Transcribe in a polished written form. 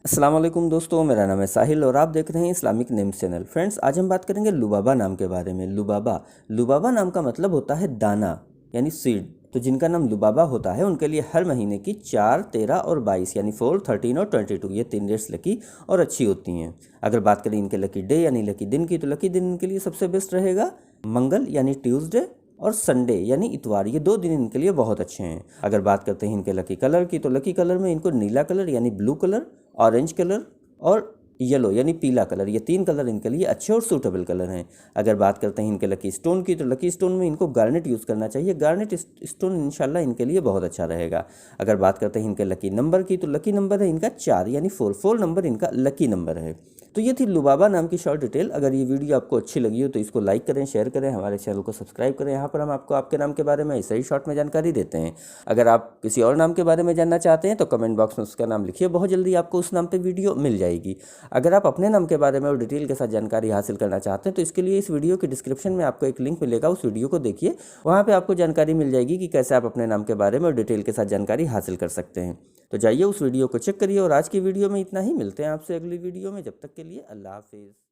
अस्सलाम वालेकुम दोस्तों, मेरा नाम है साहिल और आप देख रहे हैं इस्लामिक नेम्स चैनल। फ्रेंड्स, आज हम बात करेंगे लुबाबा नाम के बारे में। लुबाबा नाम का मतलब होता है दाना यानी सीड। तो जिनका नाम लुबाबा होता है उनके लिए हर महीने की 4, 13 और 22 यानी 4, 13 और 22 ये 3 डेट्स लकी और अच्छी होती हैं। अगर बात करें इनके लकी डे यानी लकी दिन की, तो लकी दिन इनके लिए सबसे बेस्ट रहेगा मंगल यानी ट्यूसडे और संडे यानी इतवार। ये 2 दिन इनके लिए बहुत अच्छे हैं। अगर बात करते हैं इनके लकी कलर की, तो लकी कलर में इनको नीला कलर यानी ब्लू कलर, ऑरेंज कलर और येलो यानी पीला कलर, ये 3 कलर इनके लिए अच्छे और सूटेबल कलर हैं। अगर बात करते हैं इनके लकी स्टोन की, तो लकी स्टोन में इनको गार्नेट यूज़ करना चाहिए। गार्नेट स्टोन इंशाल्लाह इनके लिए बहुत अच्छा रहेगा। अगर बात करते हैं इनके लकी नंबर की, तो लकी नंबर है इनका 4 यानी 4 नंबर इनका लकी नंबर है। तो ये थी लुबाबा नाम की शॉर्ट डिटेल। अगर ये वीडियो आपको अच्छी लगी हो तो इसको लाइक करें, शेयर करें, हमारे चैनल को सब्सक्राइब करें। यहाँ पर हम आपको आपके नाम के बारे में ऐसे ही शॉर्ट में जानकारी देते हैं। अगर आप किसी और नाम के बारे में जानना चाहते हैं तो कमेंट बॉक्स में उसका नाम लिखिए, बहुत जल्दी आपको उस नाम पर वीडियो मिल जाएगी। अगर आप अपने नाम के बारे में और डिटेल के साथ जानकारी हासिल करना चाहते हैं तो इसके लिए इस वीडियो के डिस्क्रिप्शन में आपको एक लिंक मिलेगा, उस वीडियो को देखिए। वहाँ पे आपको जानकारी मिल जाएगी कि कैसे आप अपने नाम के बारे में और डिटेल के साथ जानकारी हासिल कर सकते हैं। तो जाइए उस वीडियो को चेक करिए। और आज की वीडियो में इतना ही। मिलते हैं आपसे अगली वीडियो में। जब तक के लिए अल्लाह हाफिज़।